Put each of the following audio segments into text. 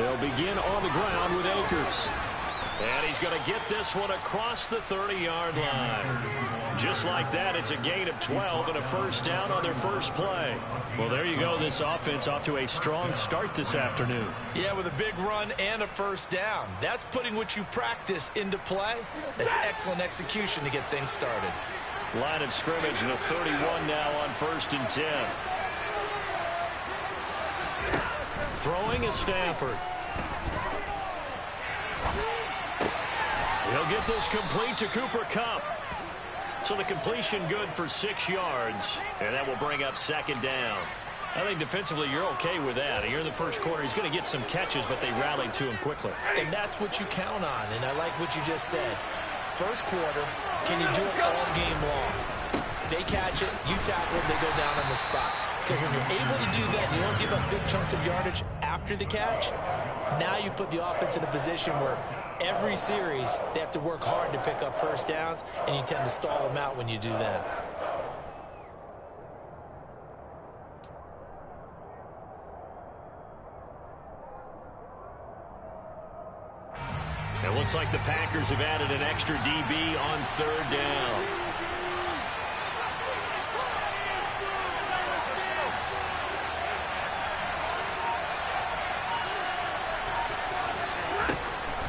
They'll begin on the ground with Akers. And he's going to get this one across the 30-yard line. Just like that, it's a gain of 12 and a first down on their first play. Well, there you go. This offense off to a strong start this afternoon. Yeah, with a big run and a first down. That's putting what you practice into play. That's excellent execution to get things started. Line of scrimmage to the 31 now on 1st and 10. Throwing is Stafford. He'll get this complete to Cooper Kupp. So the completion good for 6 yards, and that will bring up 2nd down. I think defensively you're okay with that. Here in the first quarter, he's going to get some catches, but they rallied to him quickly. And that's what you count on, and I like what you just said. First quarter, can you do it all game long? They catch it, you tackle it, they go down on the spot. Because when you're able to do that, and you don't give up big chunks of yardage after the catch, now you put the offense in a position where every series they have to work hard to pick up first downs, and you tend to stall them out when you do that. It looks like the Packers have added an extra DB on 3rd down.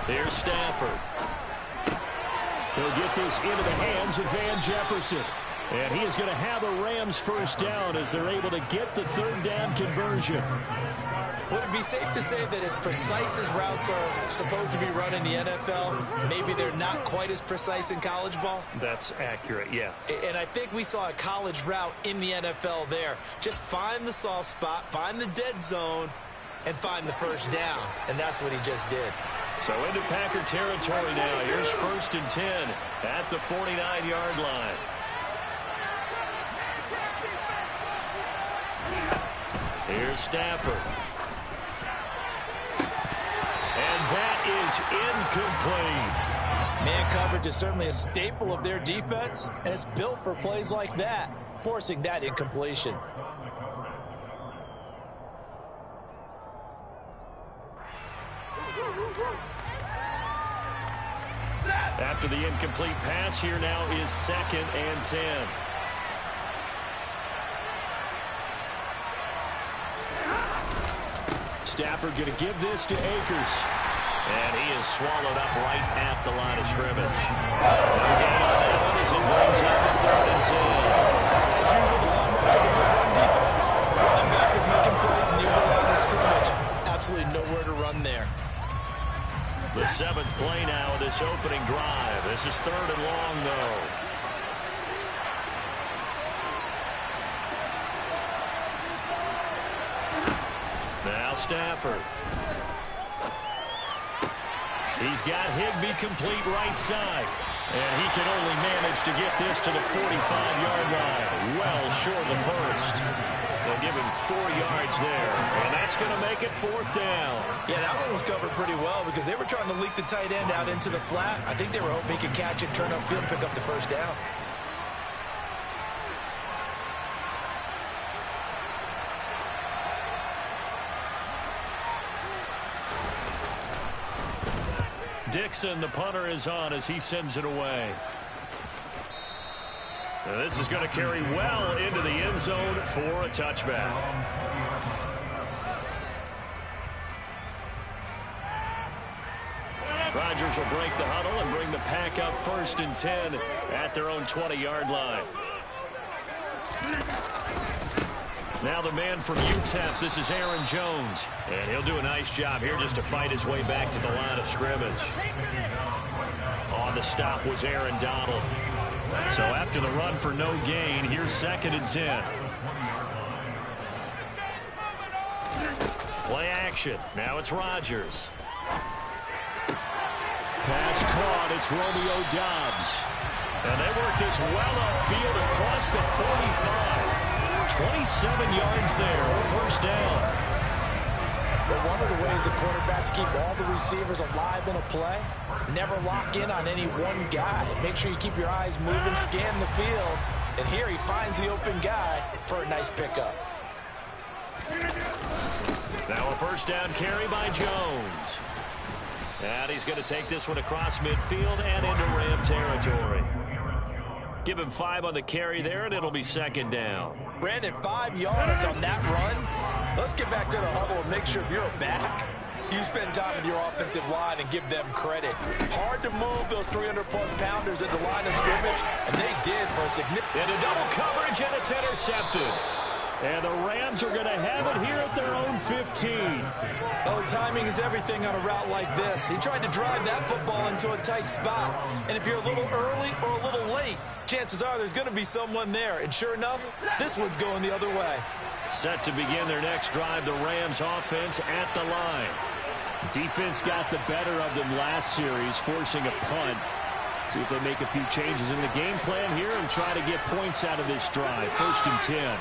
Here's Stafford. He'll get this into the hands of Van Jefferson. And he is going to have a Rams first down as they're able to get the 3rd down conversion. Would it be safe to say that as precise as routes are supposed to be run in the NFL, maybe they're not quite as precise in college ball? That's accurate, yeah. And I think we saw a college route in the NFL there. Just find the soft spot, find the dead zone, and find the first down. And that's what he just did. So into Packer territory now. Here's 1st and 10 at the 49-yard line. Here's Stafford. And that is incomplete. Man coverage is certainly a staple of their defense, and it's built for plays like that, forcing that incompletion. After the incomplete pass, here now is 2nd and 10. Stafford going to give this to Akers. And he is swallowed up right at the line of scrimmage. No gain on that one as it brings up a 3rd and 10. As usual, the hallmark of a good run defense. Linebackers making plays in the early line of scrimmage. Absolutely nowhere to run there. The 7th play now of this opening drive. This is 3rd and long, though. Now Stafford. He's got Higbee complete right side. And he can only manage to get this to the 45-yard line. Well short of the first. They'll give him 4 yards there. And that's going to make it 4th down. Yeah, that one was covered pretty well because they were trying to leak the tight end out into the flat. I think they were hoping he could catch it, turn upfield, and pick up the first down. Dixon, the punter, is on as he sends it away. Now this is going to carry well into the end zone for a touchback. Rodgers will break the huddle and bring the Pack up 1st and 10 at their own 20-yard line. Now the man from UTEP, this is Aaron Jones. And he'll do a nice job here just to fight his way back to the line of scrimmage. On the stop was Aaron Donald. So after the run for no gain, here's 2nd and 10. Play action. Now it's Rodgers. Pass caught. It's Romeo Doubs. And they work this well upfield across the 45. 27 yards there, 1st down. But one of the ways the quarterbacks keep all the receivers alive in a play, never lock in on any one guy. Make sure you keep your eyes moving, scan the field. And here he finds the open guy for a nice pickup. Now a first down carry by Jones. And he's going to take this one across midfield and into Ram territory. Give him 5 on the carry there, and it'll be second down. Brandon, 5 yards on that run. Let's get back to the huddle and make sure if you're a back, you spend time with your offensive line and give them credit. Hard to move those 300-plus pounders at the line of scrimmage, and they did for a significant... Into double coverage, and it's intercepted. And the Rams are going to have it here at their own 15. Oh, timing is everything on a route like this. He tried to drive that football into a tight spot. And if you're a little early or a little late, chances are there's going to be someone there. And sure enough, this one's going the other way. Set to begin their next drive, the Rams offense at the line. Defense got the better of them last series, forcing a punt. See if they make a few changes in the game plan here and try to get points out of this drive. 1st and 10.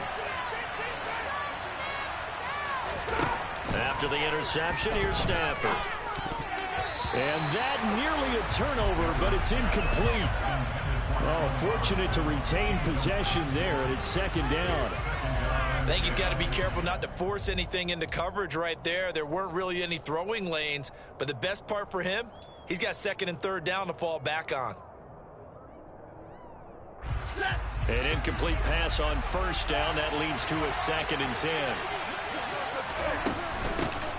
After the interception, here's Stafford. And that nearly a turnover, but it's incomplete. Oh, fortunate to retain possession there, and it's second down. I think he's got to be careful not to force anything into coverage right there. There weren't really any throwing lanes, but the best part for him, he's got 2nd and 3rd down to fall back on. An incomplete pass on 1st down. That leads to a 2nd and 10.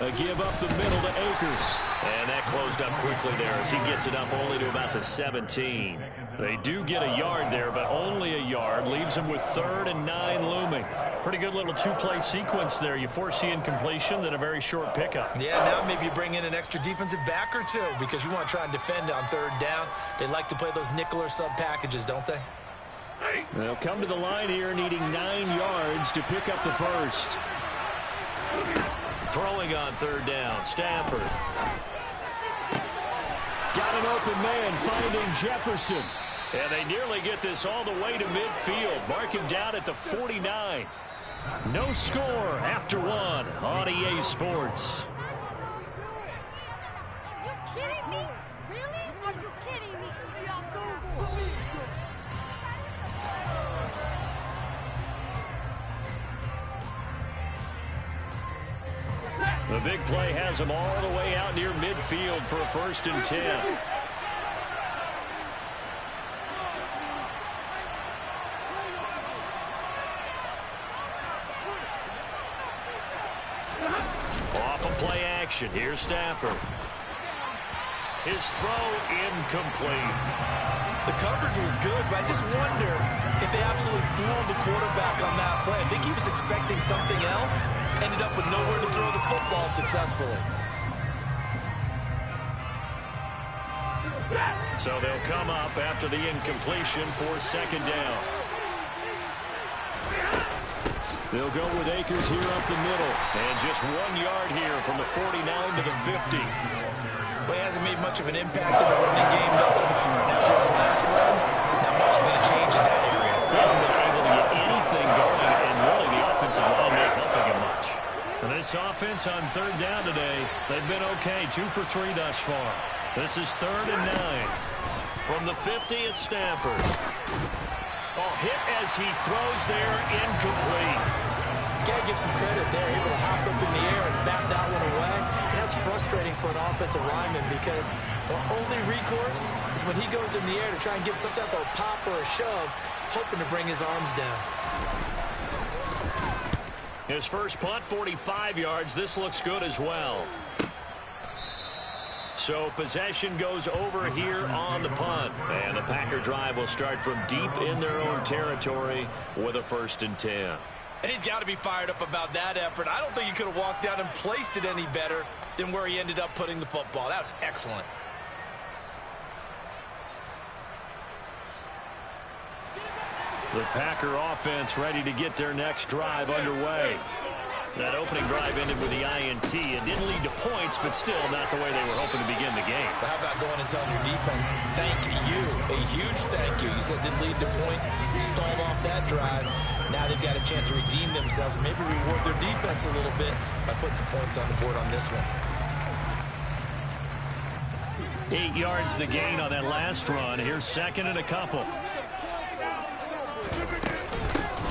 A give up the middle to Akers. And that closed up quickly there as he gets it up only to about the 17. They do get a yard there, but only a yard. Leaves them with 3rd and 9 looming. Pretty good little 2-play sequence there. You force the incompletion, then a very short pickup. Yeah, now maybe you bring in an extra defensive back or two because you want to try and defend on 3rd down. They like to play those nickel or sub packages, don't they? They'll come to the line here needing 9 yards to pick up the first. Throwing on 3rd down, Stafford. Got an open man, finding Jefferson. And they nearly get this all the way to midfield. Mark him down at the 49. No score after 1 on EA Sports. Are you kidding me? Really? Are you kidding me? The big play has them all the way out near midfield for a 1st and 10. Off of play action. Here's Stafford. His throw incomplete. The coverage was good, but I just wonder if they absolutely fooled the quarterback on that play. I think he was expecting something else. Ended up with nowhere to throw the football successfully. So they'll come up after the incompletion for 2nd down. They'll go with Akers here up the middle. And just 1 yard here from the 49 to the 50. Well, he hasn't made much of an impact in the running game thus far. And after our last run, not much is going to change in that area. He hasn't been able to get anything going, and really the offensive line not helping him much. And this offense on 3rd down today, they've been okay. 2 for 3 thus far. This is 3rd and 9. From the 50 at Stafford. Oh, hit as he throws there, incomplete. You got to give some credit there. Able to hop up in the air and bat that one away. And that's frustrating for an offensive lineman because the only recourse is when he goes in the air to try and give some type of a pop or a shove, hoping to bring his arms down. His first punt, 45 yards. This looks good as well. So possession goes over here on the punt. And the Packer drive will start from deep in their own territory with a 1st and 10. And he's got to be fired up about that effort. I don't think he could have walked down and placed it any better than where he ended up putting the football. That was excellent. The Packer offense ready to get their next drive underway. That opening drive ended with the INT. It didn't lead to points, but still not the way they were hoping to begin the game. But how about going and telling your defense, thank you, a huge thank you. You said it didn't lead to points, stalled off that drive. Now they've got a chance to redeem themselves, maybe reward their defense a little bit by putting some points on the board on this one. 8 yards the gain on that last run. Here's 2nd and a couple.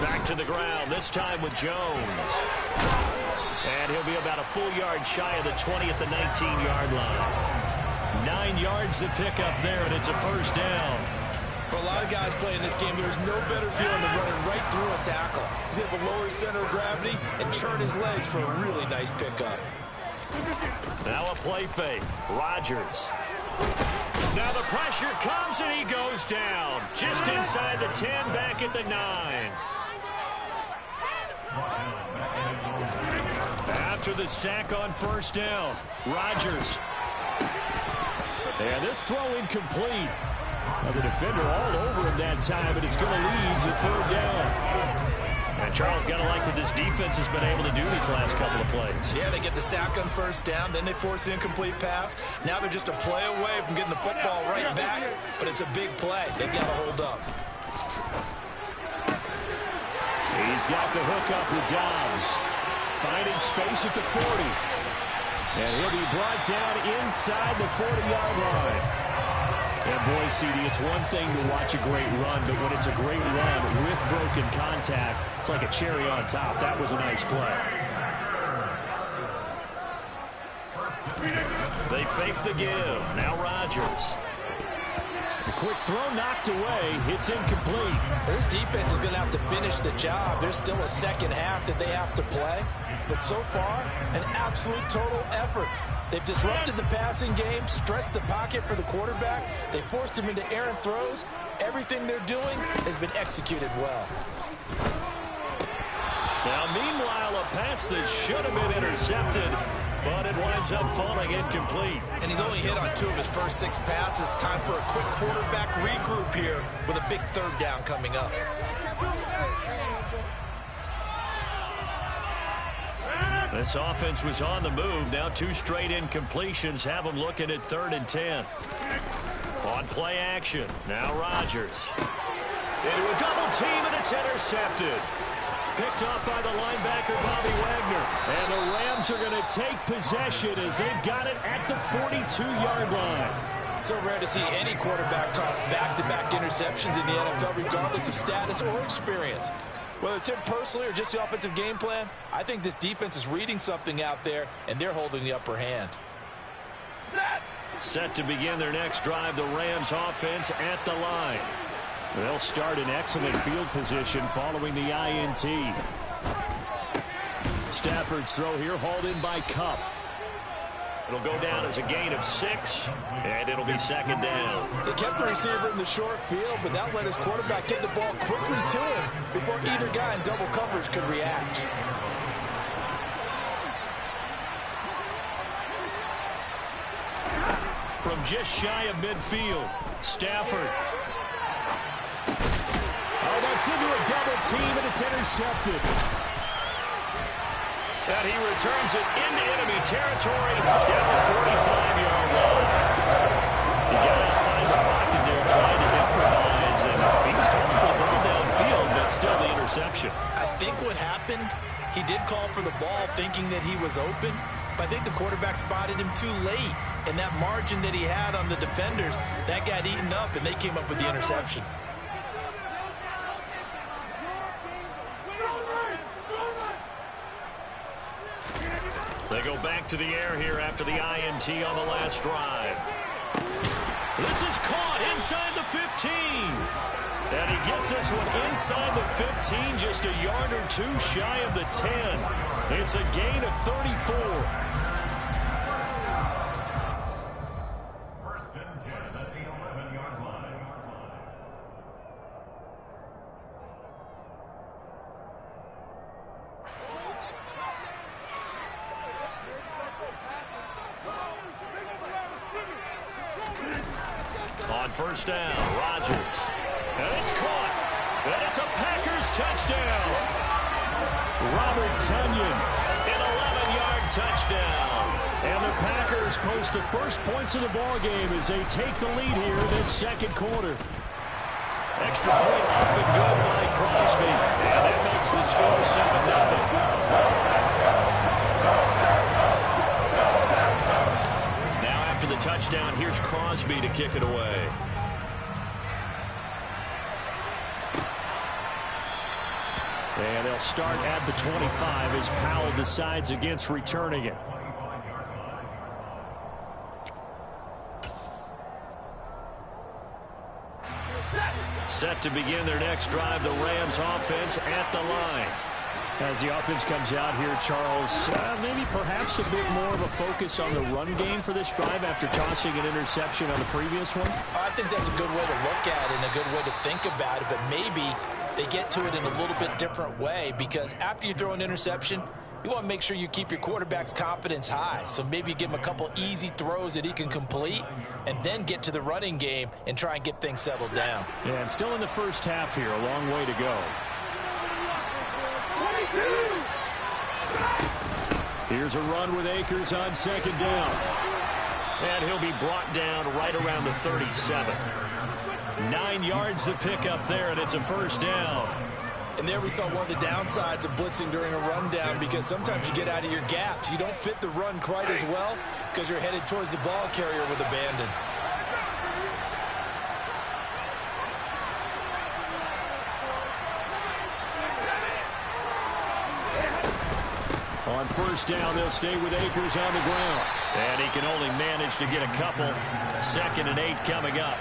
Back to the ground, this time with Jones. And he'll be about a full yard shy of the 20 at the 19-yard line. 9 yards to pick up there, and it's a first down. For a lot of guys playing this game, there's no better feeling than running right through a tackle. He's able to lower his center of gravity and churn his legs for a really nice pickup. Now a play fake. Rodgers. Now the pressure comes, and he goes down. Just inside the 10, back at the 9. After the sack on first down, Rodgers. And this throw incomplete. The defender all over him that time, but it's going to lead to third down. And Charles, got to like what this defense has been able to do these last couple of plays. Yeah, they get the sack on first down, then they force the incomplete pass. Now they're just a play away from getting the football right back, but it's a big play. They've got to hold up. He's got the hook up with Dobbs. Finding space at the 40. And he'll be brought down inside the 40-yard line. And boy, CD, it's one thing to watch a great run, but when it's a great run with broken contact, it's like a cherry on top. That was a nice play. They fake the give. Now Rodgers. A quick throw knocked away. It's incomplete. This defense is going to have to finish the job. There's still a second half that they have to play. But so far, an absolute total effort. They've disrupted the passing game, stressed the pocket for the quarterback. They forced him into errant throws. Everything they're doing has been executed well. Now, meanwhile, a pass that should have been intercepted, but it winds up falling incomplete. And he's only hit on 2 of his first 6 passes. Time for a quick quarterback regroup here with a big third down coming up. This offense was on the move. Now 2 straight incompletions have them looking at 3rd and 10. On play action. Now Rodgers. Into a double team, and it's intercepted. Picked off by the linebacker, Bobby Wagner. And the Rams are going to take possession as they've got it at the 42-yard line. So rare to see any quarterback toss back-to-back interceptions in the NFL, regardless of status or experience. Whether it's him personally or just the offensive game plan, I think this defense is reading something out there, and they're holding the upper hand. Set to begin their next drive, the Rams offense at the line. They'll start in excellent field position following the INT. Stafford's throw here hauled in by Kupp. It'll go down as a gain of 6, and it'll be 2nd down. He kept the receiver in the short field, but that let his quarterback get the ball quickly to him before either guy in double coverage could react. From just shy of midfield, Stafford. Oh, that's into a double team, and it's intercepted. And he returns it into enemy territory down the 45-yard line. He got outside the pocket there trying to improvise, and he was calling for the ball downfield, but still the interception. I think what happened, he did call for the ball thinking that he was open, but I think the quarterback spotted him too late. And that margin that he had on the defenders, that got eaten up, and they came up with the interception. They go back to the air here after the INT on the last drive. This is caught inside the 15. And he gets this one inside the 15, just a yard or 2 shy of the 10. It's a gain of 34. On first down, Rodgers. And it's caught. And it's a Packers touchdown. Robert Tonyan, an 11-yard touchdown. And the Packers post the first points of the ballgame as they take the lead here this second quarter. Extra point up and good by Crosby. And that makes the score 7-0. After the touchdown, here's Crosby to kick it away. And they'll start at the 25 as Powell decides against returning it. Set to begin their next drive, the Rams offense at the line. As the offense comes out here, Charles, maybe perhaps a bit more of a focus on the run game for this drive after tossing an interception on the previous one? I think that's a good way to look at it and a good way to think about it, but maybe they get to it in a little bit different way, because after you throw an interception, you want to make sure you keep your quarterback's confidence high. So maybe you give him a couple easy throws that he can complete and then get to the running game and try and get things settled down. Yeah, and still in the first half here, a long way to go. Here's a run with Akers on second down. And he'll be brought down right around the 37. 9 yards to pick up there, and it's a first down. And there we saw one of the downsides of blitzing during a rundown, because sometimes you get out of your gaps. You don't fit the run quite as well because you're headed towards the ball carrier with abandon. On first down, they'll stay with Akers on the ground. And he can only manage to get a couple. 2nd and 8 coming up.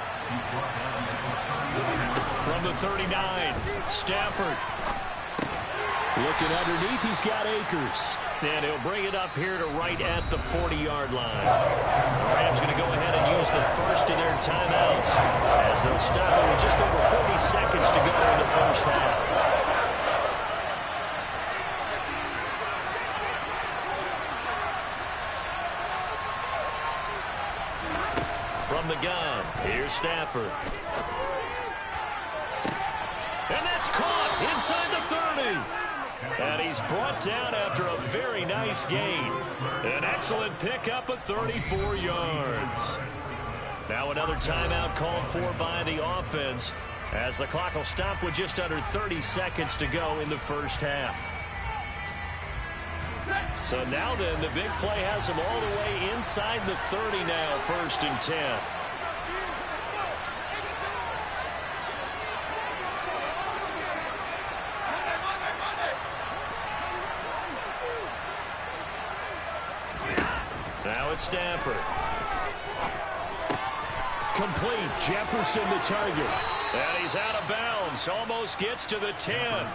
From the 39, Stafford. Looking underneath, he's got Akers. And he'll bring it up here to right at the 40-yard line. The Rams going to go ahead and use the first of their timeouts, as they'll stop it with just over 40 seconds to go in the first half. From the gun, here's Stafford. And that's caught inside the 30. And he's brought down after a very nice gain. An excellent pickup of 34 yards. Now another timeout called for by the offense, as the clock will stop with just under 30 seconds to go in the first half. So now then, the big play has him all the way inside the 30 now, 1st and 10. Now it's Stafford. Complete. Jefferson the target. And he's out of bounds. Almost gets to the 10.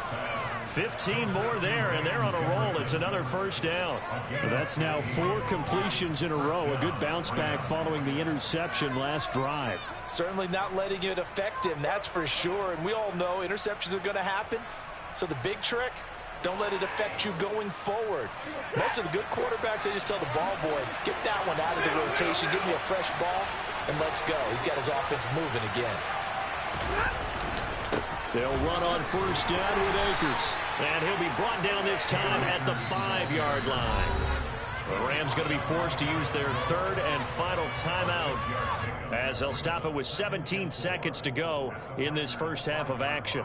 15 more there, and they're on a roll. It's another first down. That's now 4 completions in a row. A good bounce back following the interception last drive. Certainly not letting it affect him, that's for sure. And we all know interceptions are going to happen. So the big trick, don't let it affect you going forward. Most of the good quarterbacks, they just tell the ball boy, get that one out of the rotation, give me a fresh ball, and let's go. He's got his offense moving again. They'll run on first down with Akers. And he'll be brought down this time at the 5-yard line. The Rams going to be forced to use their 3rd and final timeout, as they'll stop it with 17 seconds to go in this first half of action.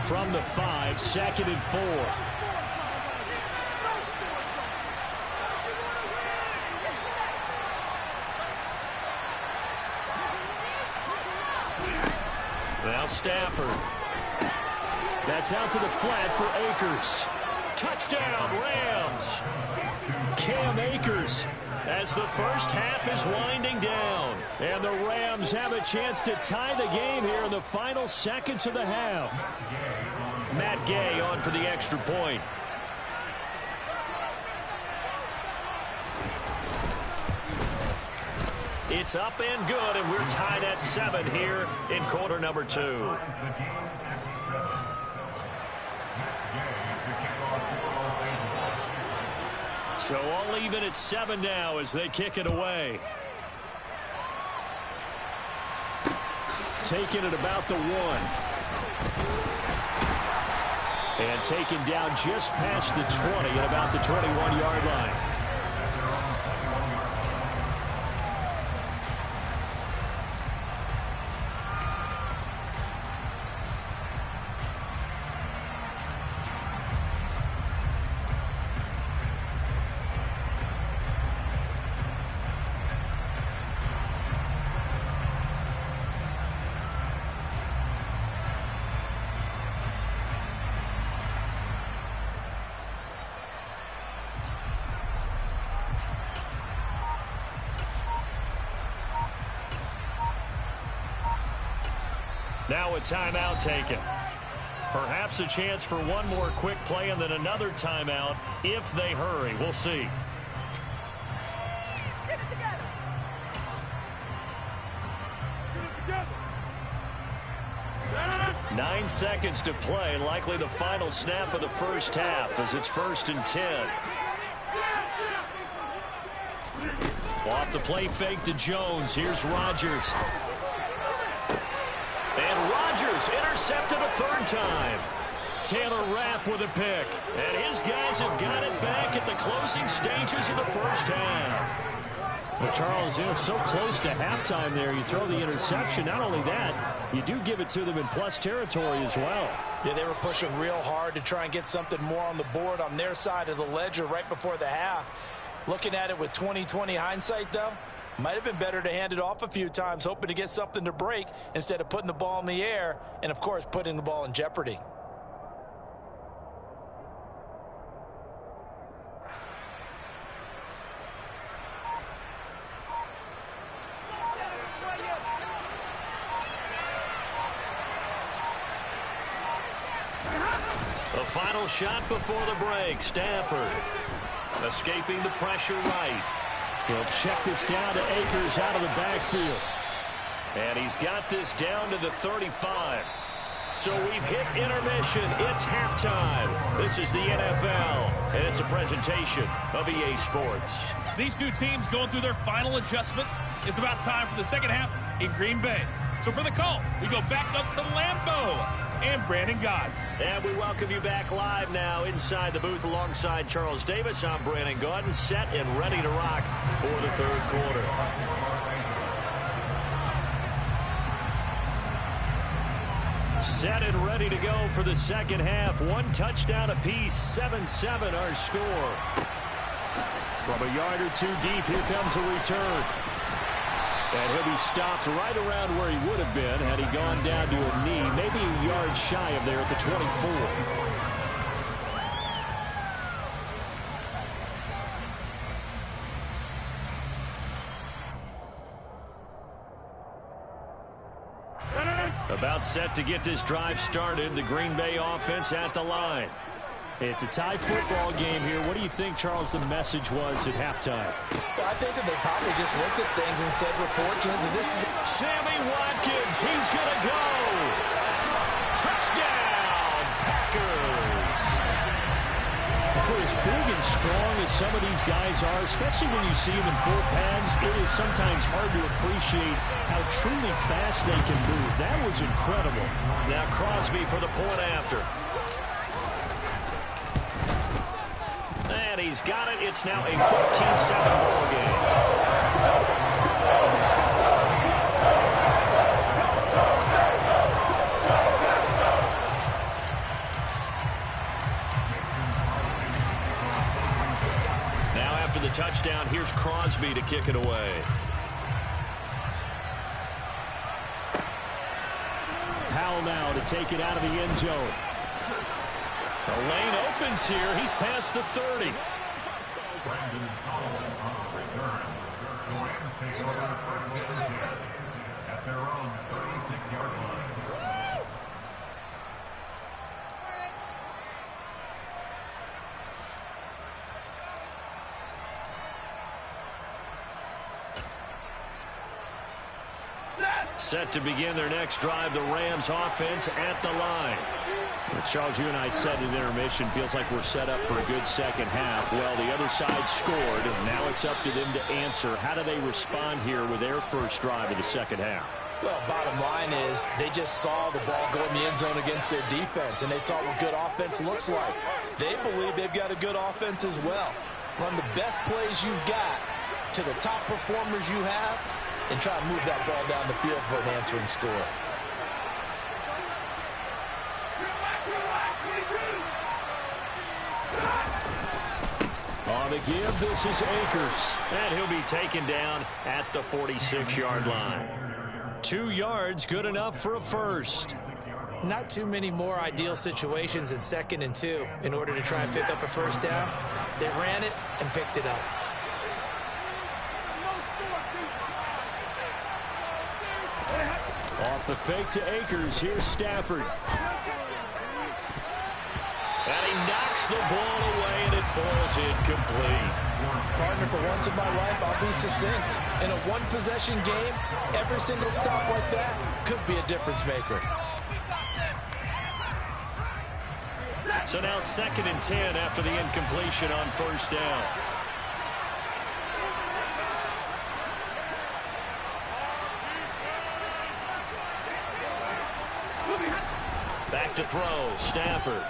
From the 5, 2nd and 4. Now Stafford. That's out to the flat for Akers. Touchdown, Rams. Cam Akers, as the first half is winding down. And the Rams have a chance to tie the game here in the final seconds of the half. Matt Gay on for the extra point. It's up and good, and we're tied at 7 here in quarter number 2. So all even at 7 now as they kick it away. Taken at about the 1. And taken down just past the 20 at about the 21-yard line. Now a timeout taken. Perhaps a chance for one more quick play and then another timeout if they hurry. We'll see. Get it together. 9 seconds to play, likely the final snap of the first half as it's 1st and 10. Off the play fake to Jones. Here's Rodgers. And Rodgers intercepted a third time. Taylor Rapp with a pick. And his guys have got it back at the closing stages of the first half. Well, Charles, so close to halftime there. You throw the interception. Not only that, you do give it to them in plus territory as well. Yeah, they were pushing real hard to try and get something more on the board on their side of the ledger right before the half. Looking at it with 20/20 hindsight, though, might have been better to hand it off a few times, hoping to get something to break instead of putting the ball in the air and, of course, putting the ball in jeopardy. The final shot before the break. Stafford escaping the pressure right. He'll check this down to Akers out of the backfield. And he's got this down to the 35. So we've hit intermission. It's halftime. This is the NFL, and it's a presentation of EA Sports. These two teams going through their final adjustments. It's about time for the second half in Green Bay. So for the call, we go back up to Lambeau and Brandon Gaudin. And we welcome you back live now inside the booth alongside Charles Davis. I'm Brandon Gaudin, set and ready to rock for the third quarter. Set and ready to go for the second half. One touchdown apiece, 7-7 our score. From a yard or two deep, here comes a return. And he'll be stopped right around where he would have been had he gone down to a knee, maybe a yard shy of there at the 24. About set to get this drive started. The Green Bay offense at the line. It's a tie football game here. What do you think, Charles, the message was at halftime? Well, I think that they probably just looked at things and said, we're fortunate that this is... Sammy Watkins, he's going to go. Touchdown, Packers. For as big and strong as some of these guys are, especially when you see them in full pads, it is sometimes hard to appreciate how truly fast they can move. That was incredible. Now Crosby for the point after. And he's got it. It's now a 14-7 ball game. Now after the touchdown, here's Crosby to kick it away. Powell now to take it out of the end zone. The lane opens here. He's past the 30. Brandon Powell on return. The Rams take over first and 10 at their own 36-yard line. Set to begin their next drive, the Rams offense at the line. Well, Charles, you and I said at intermission, feels like we're set up for a good second half. Well, the other side scored, and now it's up to them to answer. How do they respond here with their first drive of the second half? Well, bottom line is they just saw the ball go in the end zone against their defense, and they saw what good offense looks like. They believe they've got a good offense as well. Run the best plays you've got to the top performers you have, and try to move that ball down the field for an answering score. On the give, this is Akers. And he'll be taken down at the 46-yard line. 2 yards, good enough for a first. Not too many more ideal situations in 2nd and 2 in order to try and pick up a first down. They ran it and picked it up. The fake to Akers. Here's Stafford. And he knocks the ball away, and it falls incomplete. Partner, for once in my life, I'll be succinct. In a one-possession game, every single stop like that could be a difference maker. So now 2nd and 10 after the incompletion on first down. Back to throw, Stafford.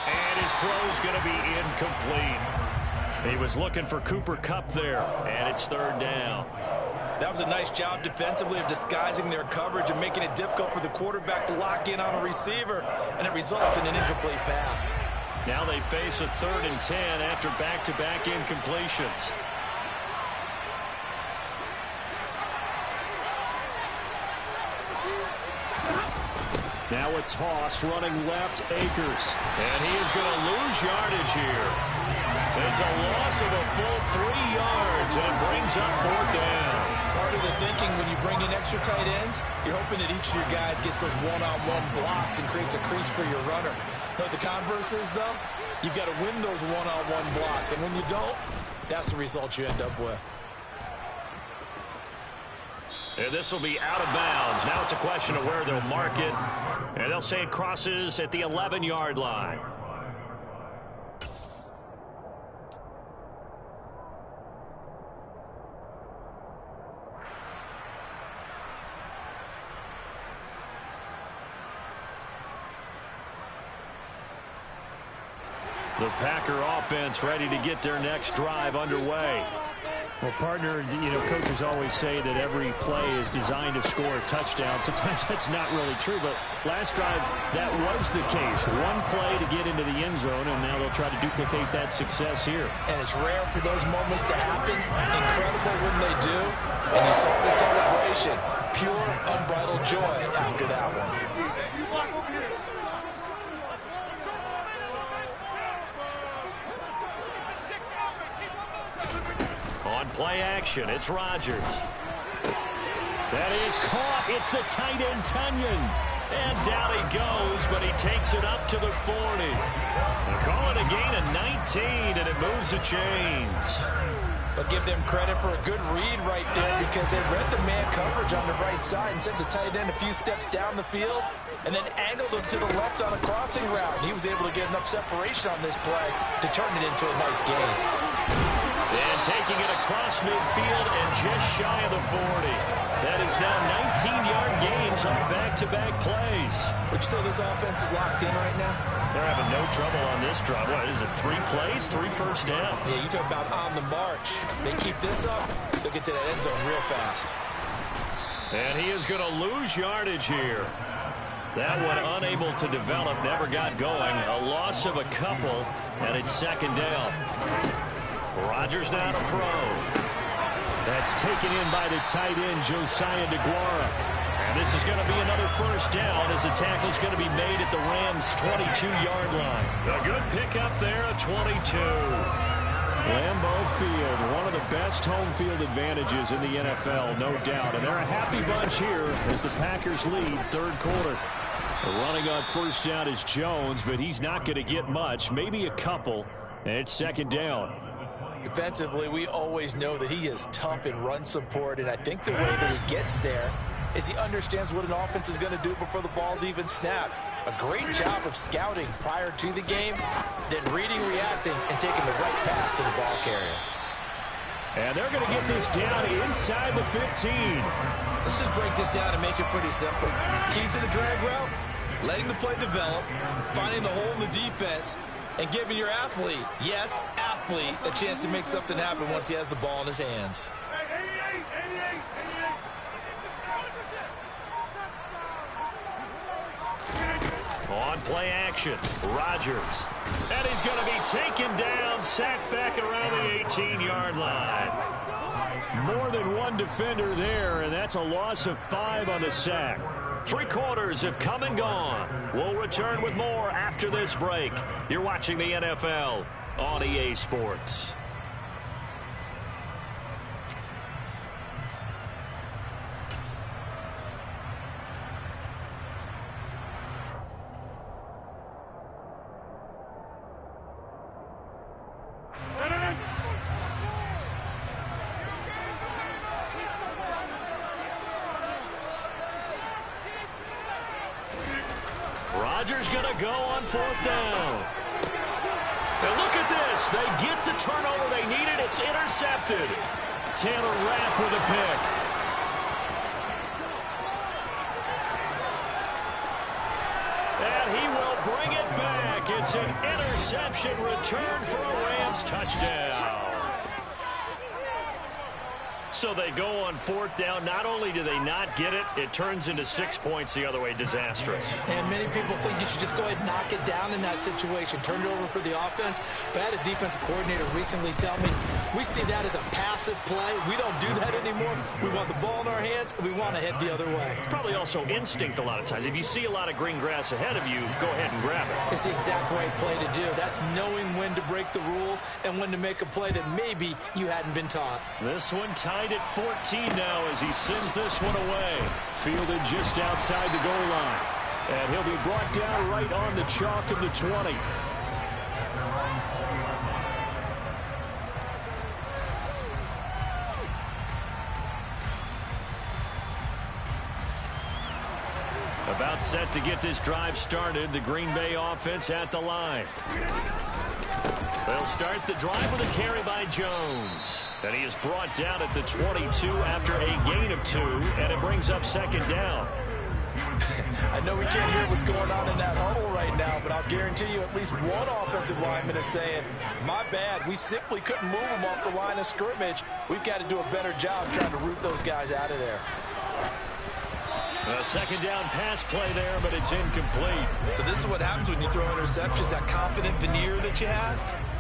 And his throw's going to be incomplete. He was looking for Cooper Kupp there, and it's 3rd down. That was a nice job defensively of disguising their coverage and making it difficult for the quarterback to lock in on a receiver, and it results in an incomplete pass. Now they face a 3rd and 10 after back-to-back incompletions. Now a toss running left, Akers. And he is going to lose yardage here. It's a loss of a full 3 yards, and it brings up 4th down. Part of the thinking when you bring in extra tight ends, you're hoping that each of your guys gets those one-on-one blocks and creates a crease for your runner. But the converse is, though, you've got to win those one-on-one blocks. And when you don't, that's the result you end up with. And this will be out of bounds. Now it's a question of where they'll mark it. And they'll say it crosses at the 11-yard line. The Packer offense ready to get their next drive underway. Well, partner, you know, coaches always say that every play is designed to score a touchdown. Sometimes that's not really true, but last drive, that was the case. One play to get into the end zone, and now they'll try to duplicate that success here. And it's rare for those moments to happen. Incredible when they do. And you saw the celebration. Pure, unbridled joy after that one. On play action, it's Rodgers. That is caught. It's the tight end, Tunyon. And down he goes, but he takes it up to the 40. They call it a gain of 19, and it moves the chains. But give them credit for a good read right there because they read the man coverage on the right side and sent the tight end a few steps down the field and then angled him to the left on a crossing route. And he was able to get enough separation on this play to turn it into a nice gain. And taking it across midfield and just shy of the 40. That is now 19-yard gains on back-to-back plays. Would you say this offense is locked in right now? They're having no trouble on this drive. What is it, 3 plays, 3 first downs? Yeah, you talk about on the march. They keep this up, they'll get to that end zone real fast. And he is going to lose yardage here. That one unable to develop, never got going. A loss of a couple, and it's 2nd down. Rodgers now to throw. That's taken in by the tight end, Josiah DeGuara. And this is going to be another first down as the tackle's going to be made at the Rams' 22-yard line. A good pickup there at 22. Lambeau Field, one of the best home field advantages in the NFL, no doubt. And they're a happy bunch here as the Packers lead 3rd quarter. Running on first down is Jones, but he's not going to get much, maybe a couple, and it's 2nd down. Defensively, we always know that he is tough in run support, and I think the way that he gets there is he understands what an offense is going to do before the ball's even snapped. A great job of scouting prior to the game, then reading, reacting, and taking the right path to the ball carrier. And they're going to get this down inside the 15. Let's just break this down and make it pretty simple. Key to the drag route, letting the play develop, finding the hole in the defense, and giving your athlete, yes, athlete, a chance to make something happen once he has the ball in his hands. On play action, Rodgers. And he's going to be taken down, sacked back around the 18-yard line. More than one defender there, and that's a loss of 5 on the sack. 3 quarters have come and gone. We'll return with more after this break. You're watching the NFL on EA Sports. Rodgers going to go on 4th down. And look at this. They get the turnover they needed. It's intercepted. Taylor Rapp with a pick. And he will bring it back. It's an interception return for a Rams touchdown. So they go on 4th down. Not only do they not get it, it turns into 6 points the other way. Disastrous. And many people think you should just go ahead and knock it down in that situation. Turn it over for the offense. But I had a defensive coordinator recently tell me, we see that as a passive play. We don't do that anymore. We want the ball in our hands, and we want to head the other way. It's probably also instinct a lot of times. If you see a lot of green grass ahead of you, go ahead and grab it. It's the exact right play to do. That's knowing when to break the rules and when to make a play that maybe you hadn't been taught. This one tied at 14 now as he sends this one away. Fielded just outside the goal line. And he'll be brought down right on the chalk of the 20. About set to get this drive started. The Green Bay offense at the line. They'll start the drive with a carry by Jones. And he is brought down at the 22 after a gain of 2. And it brings up 2nd down. I know we can't hear what's going on in that huddle right now, but I'll guarantee you at least one offensive lineman is saying, my bad, we simply couldn't move them off the line of scrimmage. We've got to do a better job trying to root those guys out of there. A 2nd down pass play there, but it's incomplete. So this is what happens when you throw interceptions. That confident veneer that you have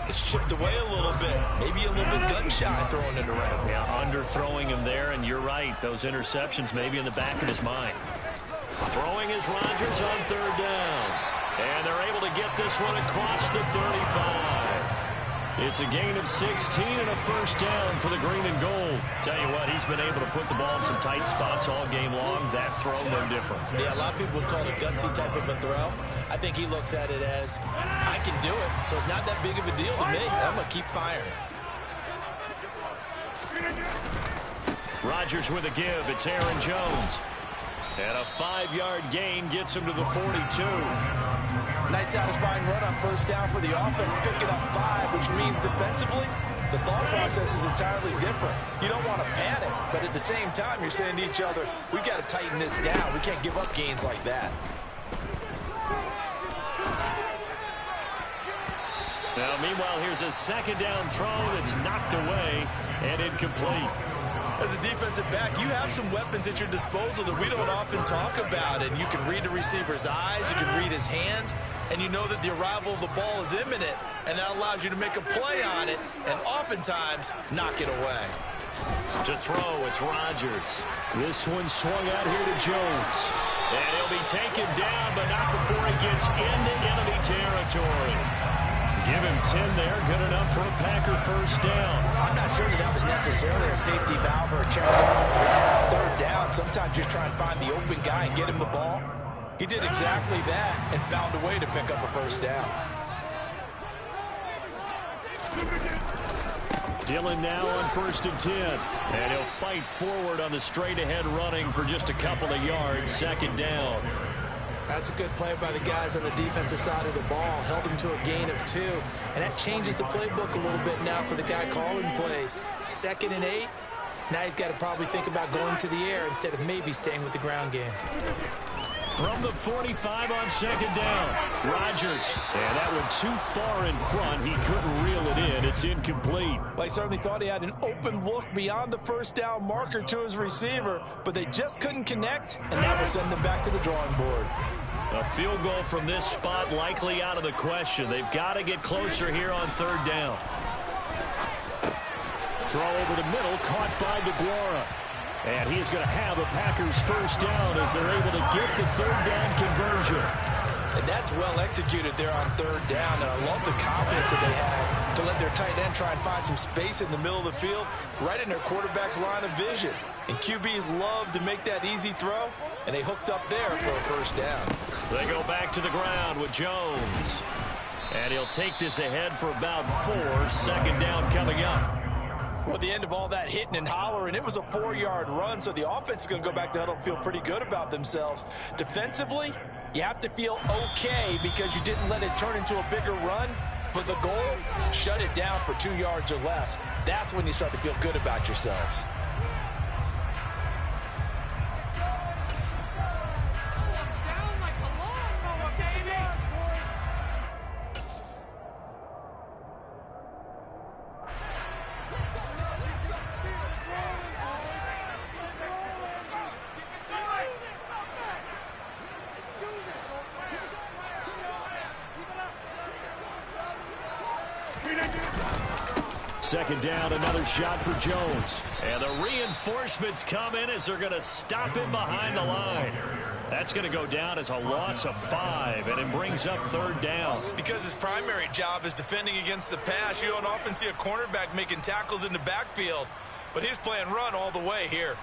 gets chipped away a little bit. Maybe a little bit gun-shy throwing it around. Yeah, underthrowing him there, and you're right. Those interceptions may be in the back of his mind. Throwing is Rodgers on 3rd down. And they're able to get this one across the 35. It's a gain of 16 and a 1st down for the green and gold. Tell you what, he's been able to put the ball in some tight spots all game long. That throw, no different. Yeah, a lot of people would call it a gutsy type of a throw. I think he looks at it as, I can do it, so it's not that big of a deal to me. I'm going to keep firing. Rodgers with a give. It's Aaron Jones. And a 5-yard gain gets him to the 42. Nice satisfying run on 1st down for the offense, picking up 5, which means defensively, the thought process is entirely different. You don't want to panic, but at the same time, you're saying to each other, we've got to tighten this down. We can't give up gains like that. Now, meanwhile, here's a 2nd down throw that's knocked away and incomplete. As a defensive back, you have some weapons at your disposal that we don't often talk about. And you can read the receiver's eyes, you can read his hands, and you know that the arrival of the ball is imminent, and that allows you to make a play on it and oftentimes knock it away. To throw, it's Rodgers. This one swung out here to Jones. And he'll be taken down, but not before he gets into enemy territory. Give him 10 there. Good enough for a Packer 1st down. I'm not sure that was necessarily a safety valve or a check down on 3rd down. Sometimes just try and find the open guy and get him the ball. He did exactly that and found a way to pick up a 1st down. Dillon now on 1st and 10. And he'll fight forward on the straight-ahead running for just a couple of yards. 2nd down. That's a good play by the guys on the defensive side of the ball. Held him to a gain of 2. And that changes the playbook a little bit now for the guy calling plays. 2nd and 8. Now he's got to probably think about going to the air instead of maybe staying with the ground game. From the 45 on 2nd down, Rodgers. And that one too far in front. He couldn't reel it in. It's incomplete. Well, he certainly thought he had an open look beyond the 1st down marker to his receiver, but they just couldn't connect, and that will send them back to the drawing board. A field goal from this spot likely out of the question. They've got to get closer here on 3rd down. Throw over the middle, caught by DeGuara. And he's going to have a Packers 1st down as they're able to get the 3rd down conversion. And that's well executed there on 3rd down. And I love the confidence that they had to let their tight end try and find some space in the middle of the field, right in their quarterback's line of vision. And QBs love to make that easy throw, and they hooked up there for a 1st down. They go back to the ground with Jones. And he'll take this ahead for about 4. 2nd down coming up. Well, at the end of all that hitting and hollering, it was a 4-yard run, so the offense is going to go back to huddle and feel pretty good about themselves. Defensively, you have to feel okay because you didn't let it turn into a bigger run, but the goal, shut it down for 2 yards or less. That's when you start to feel good about yourselves. Second down, another shot for Jones. And the reinforcements come in as they're going to stop him behind the line. That's going to go down as a loss of 5, and it brings up third down. Because his primary job is defending against the pass, you don't often see a cornerback making tackles in the backfield. But he's playing run all the way here.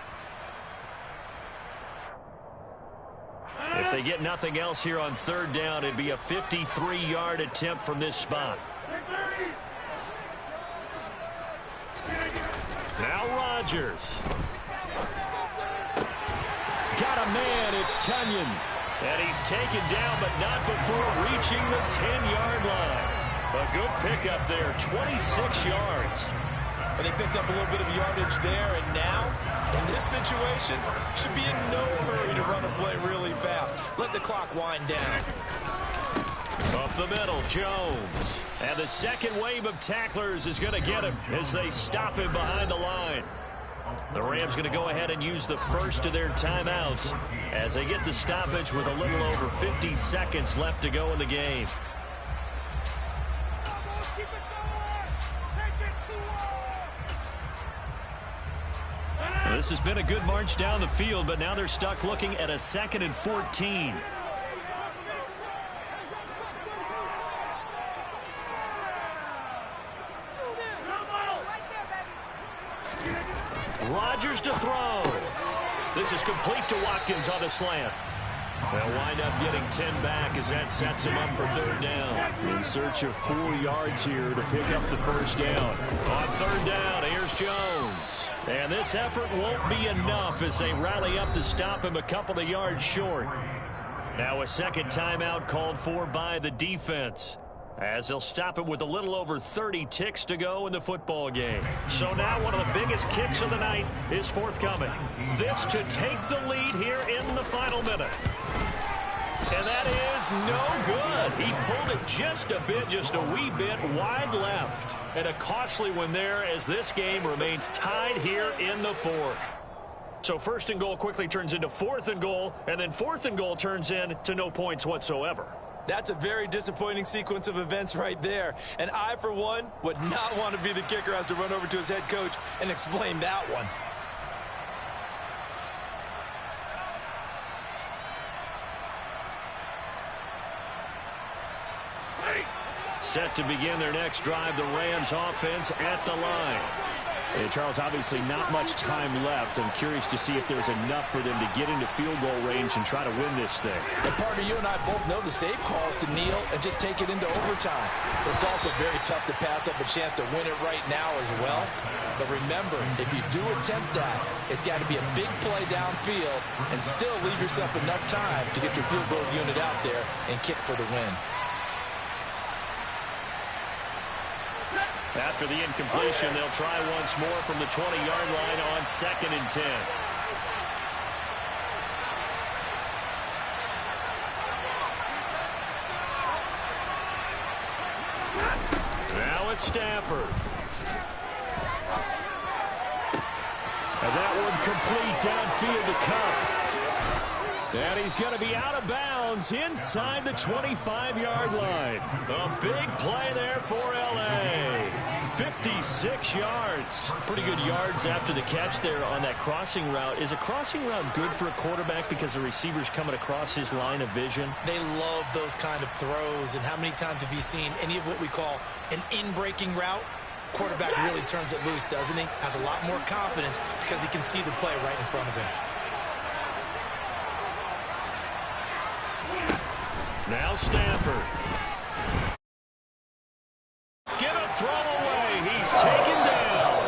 If they get nothing else here on third down, it'd be a 53-yard attempt from this spot. Now Rodgers. Got a man, it's Tunyon. And he's taken down, but not before reaching the 10-yard line. A good pickup there, 26 yards. But they picked up a little bit of yardage there, and now, in this situation, should be in no hurry to run a play really fast. Let the clock wind down. Up the middle, Jones. And the second wave of tacklers is going to get him as they stop him behind the line. The Rams going to go ahead and use the first of their timeouts as they get the stoppage with a little over 50 seconds left to go in the game. This has been a good march down the field, but now they're stuck looking at a 2nd and 14. Rodgers to throw. This is complete to Watkins on the slant. They'll wind up getting 10 back as that sets him up for third down. In search of 4 yards here to pick up the first down. On third down, here's Jones. And this effort won't be enough as they rally up to stop him a couple of yards short. Now a second timeout called for by the defense, as they'll stop it with a little over 30 ticks to go in the football game. So now one of the biggest kicks of the night is forthcoming. This to take the lead here in the final minute. And that is no good. He pulled it just a bit, just a wee bit wide left. And a costly one there as this game remains tied here in the fourth. So first and goal quickly turns into 4th and goal, and then 4th and goal turns into no points whatsoever. That's a very disappointing sequence of events right there. And I, for one, would not want to be the kicker who has to run over to his head coach and explain that one. Set to begin their next drive, the Rams offense at the line. Hey, Charles, obviously not much time left. I'm curious to see if there's enough for them to get into field goal range and try to win this thing. And partner, you and I both know the save calls to kneel and just take it into overtime. But it's also very tough to pass up a chance to win it right now as well. But remember, if you do attempt that, it's got to be a big play downfield and still leave yourself enough time to get your field goal unit out there and kick for the win. After the incompletion, they'll try once more from the 20-yard line on 2nd and 10. Now it's Stafford. And that one complete downfield to Kupp. And he's going to be out of bounds inside the 25-yard line. A big play there for L.A. 56 yards. Pretty good yards after the catch there on that crossing route. Is a crossing route good for a quarterback because the receiver's coming across his line of vision? They love those kind of throws. And how many times have you seen any of what we call an in-breaking route? Quarterback really turns it loose, doesn't he? Has a lot more confidence because he can see the play right in front of him. Now Stafford. Give a throw away. He's taken down.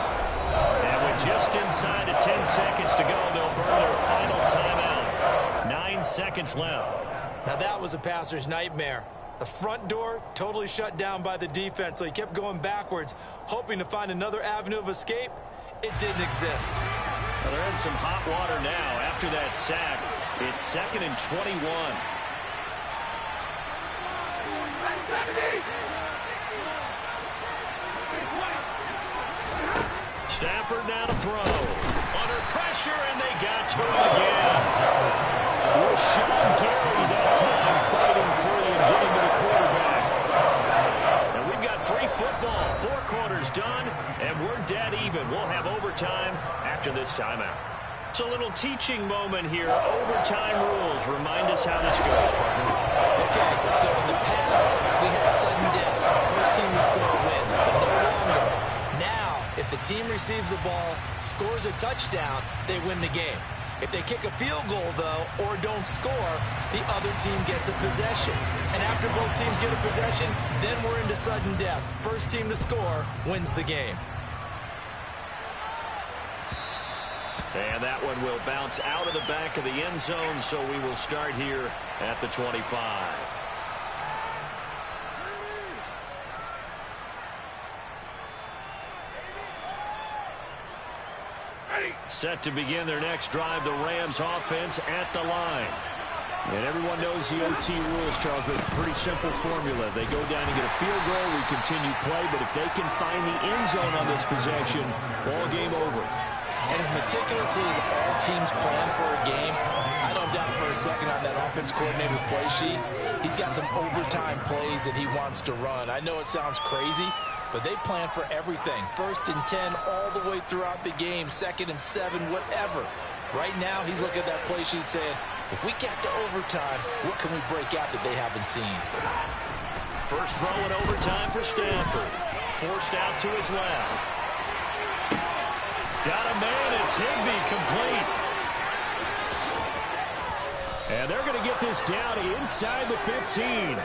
9 seconds left. Now that was a passer's nightmare. The front door totally shut down by the defense, so he kept going backwards, hoping to find another avenue of escape. It didn't exist. Well, they're in some hot water now after that sack. It's 2nd and 21. Stafford now to throw. Under pressure, and they got to him again. Rashawn Gary that time fighting free and getting to the quarterback. And we've got free football. 4 quarters done, and we're dead even. We'll have overtime after this timeout. It's a little teaching moment here. Overtime rules. Remind us how this goes, partner. Okay, so in the past, we had sudden death. First team to score wins, but no longer. Now, if the team receives the ball, scores a touchdown, they win the game. If they kick a field goal, though, or don't score, the other team gets a possession. And after both teams get a possession, then we're into sudden death. First team to score wins the game. And that one will bounce out of the back of the end zone, so we will start here at the 25. Set to begin their next drive, the Rams offense at the line. And everyone knows the OT rules, Charles, but pretty simple formula. They go down and get a field goal, we continue play, but if they can find the end zone on this possession, ball game over. And as meticulously as all teams plan for a game, I don't doubt for a second on that offense coordinator's play sheet, he's got some overtime plays that he wants to run. I know it sounds crazy, but they plan for everything. 1st and 10 all the way throughout the game, 2nd and 7, whatever. Right now, he's looking at that play sheet saying, if we get to overtime, what can we break out that they haven't seen? First throw in overtime for Stafford. Forced out to his left. Got a man, it's Higbee, complete. And they're going to get this down inside the 15.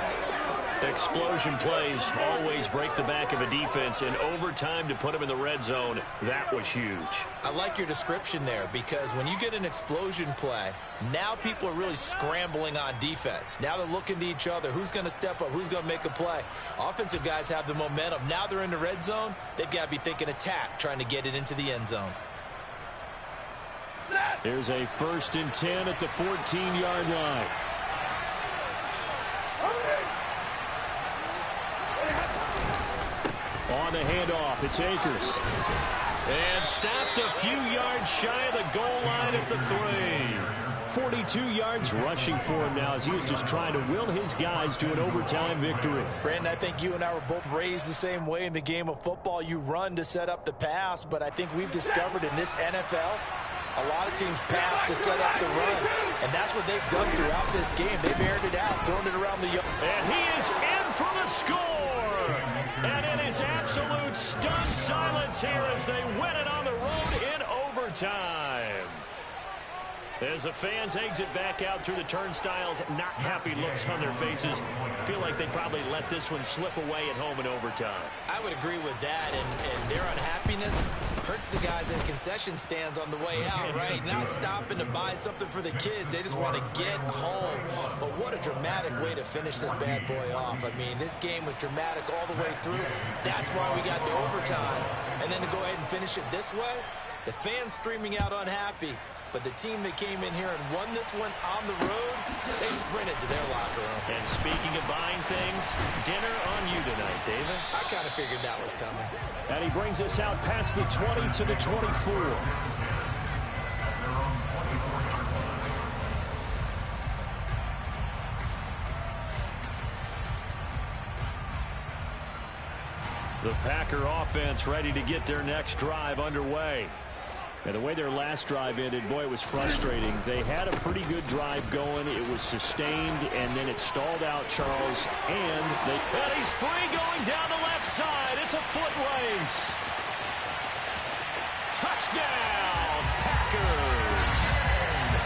Explosion plays always break the back of a defense, and overtime to put them in the red zone, that was huge. I like your description there, because when you get an explosion play, now people are really scrambling on defense. Now they're looking to each other. Who's going to step up? Who's going to make a play? Offensive guys have the momentum. Now they're in the red zone. They've got to be thinking attack, trying to get it into the end zone. There's a 1st and 10 at the 14-yard line. On the handoff, it's Akers. And stopped a few yards shy of the goal line at the 3. 42 yards rushing for him now as he was just trying to will his guys to an overtime victory. Brandon, I think you and I were both raised the same way in the game of football. You run to set up the pass, but I think we've discovered in this NFL, a lot of teams pass to set up the run, and that's what they've done throughout this game. They've aired it out, thrown it around the yard. And he is in for the score! And it is absolute stunned silence here as they win it on the road in overtime. As the fans exit back out through the turnstiles, not happy looks on their faces. Feel like they probably let this one slip away at home in overtime. I would agree with that, and their unhappiness hurts the guys in concession stands on the way out, right? Not stopping to buy something for the kids. They just want to get home. But what a dramatic way to finish this bad boy off. I mean, this game was dramatic all the way through. That's why we got to overtime. And then to go ahead and finish it this way, the fans streaming out unhappy. But the team that came in here and won this one on the road, they sprinted to their locker room. And speaking of buying things, dinner on you tonight, Davis. I kind of figured that was coming. And he brings us out past the 20 to the 24. The Packer offense ready to get their next drive underway. And the way their last drive ended, boy, it was frustrating. They had a pretty good drive going. It was sustained, and then it stalled out, Charles. And he's free going down the left side. It's a foot race. Touchdown, Packers.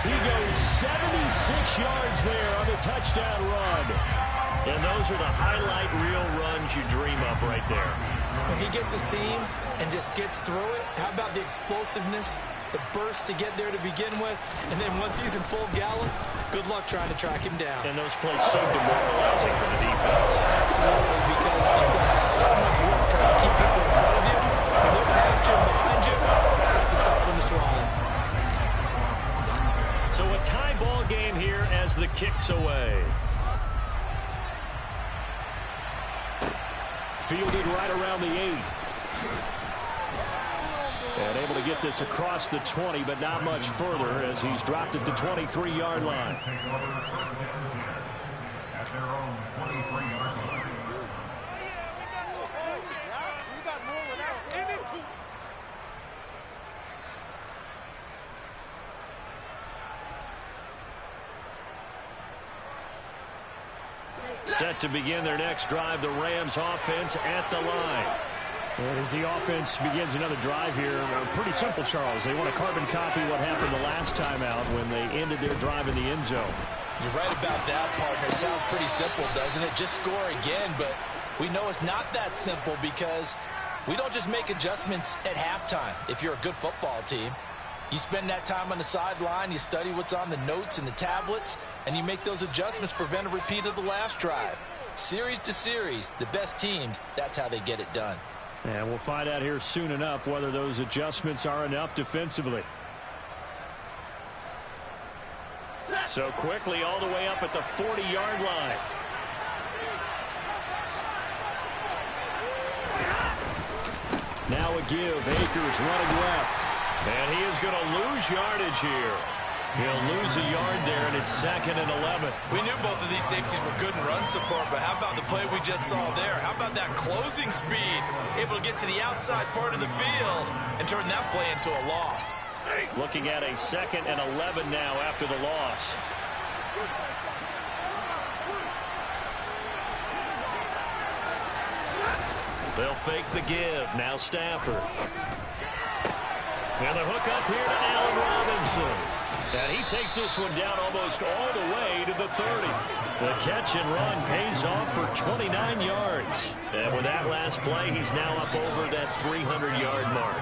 He goes 76 yards there on the touchdown run. And those are the highlight reel runs you dream of right there. When he gets a seam and just gets through it, how about the explosiveness the burst to get there to begin with, and then once he's in full gallop, good luck trying to track him down. And those plays so demoralizing for the defense. Absolutely, because you've done so much work trying to keep people in front of you. When they're past you and behind you, that's a tough one to swallow. So a tie ball game here as the kick's away. Fielded right around the 8. And able to get this across the 20, but not much further as he's dropped it to 23-yard line. Take over first down 10 at their own 23-yard line. Set to begin their next drive, the Rams offense at the line. And as the offense begins another drive here, pretty simple, Charles. They want to carbon copy what happened the last time out when they ended their drive in the end zone. You're right about that, partner. It sounds pretty simple, doesn't it? Just score again, but we know it's not that simple because we don't just make adjustments at halftime if you're a good football team. You spend that time on the sideline, you study what's on the notes and the tablets, and you make those adjustments to prevent a repeat of the last drive. Series to series, the best teams, that's how they get it done. And we'll find out here soon enough whether those adjustments are enough defensively. So quickly all the way up at the 40-yard line. Now a give. Akers running left. And he is going to lose yardage here. He'll lose a yard there, and it's 2nd and 11. We knew both of these safeties were good in run support, but how about the play we just saw there? How about that closing speed? Able to get to the outside part of the field and turn that play into a loss. Looking at a 2nd and 11 now after the loss. They'll fake the give. Now Stafford. And the hook up here to Allen Robinson. And he takes this one down almost all the way to the 30. The catch and run pays off for 29 yards. And with that last play, he's now up over that 300-yard mark.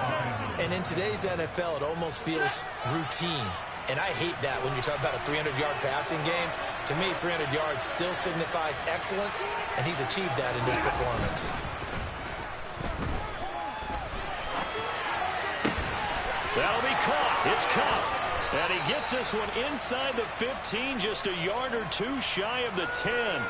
And in today's NFL, it almost feels routine. And I hate that when you talk about a 300-yard passing game. To me, 300 yards still signifies excellence, and he's achieved that in this performance. That'll be caught. It's caught. And he gets this one inside the 15, just a yard or two shy of the 10.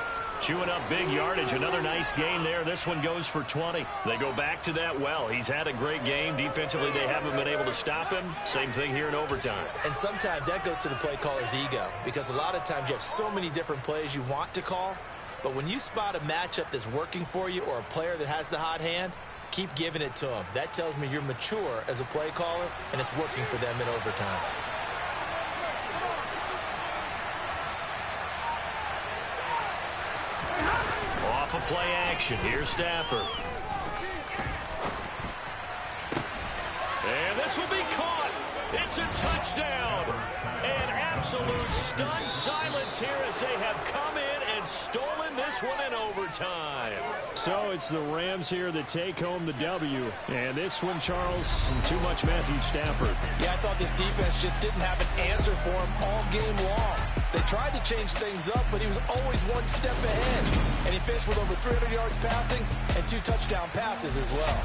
Chewing up big yardage. Another nice gain there. This one goes for 20. They go back to that well. He's had a great game. Defensively, they haven't been able to stop him. Same thing here in overtime. And sometimes that goes to the play caller's ego, because a lot of times you have so many different plays you want to call. But when you spot a matchup that's working for you or a player that has the hot hand, keep giving it to him. That tells me you're mature as a play caller, and it's working for them in overtime. Off of play action. Here's Stafford. And this will be caught. It's a touchdown. An absolute stunned silence here as they have come in and stolen this one in overtime. So it's the Rams here that take home the W. And this one, Charles, too much Matthew Stafford. Yeah, I thought this defense just didn't have an answer for him all game long. They tried to change things up, but he was always one step ahead. And he finished with over 300 yards passing and 2 touchdown passes as well.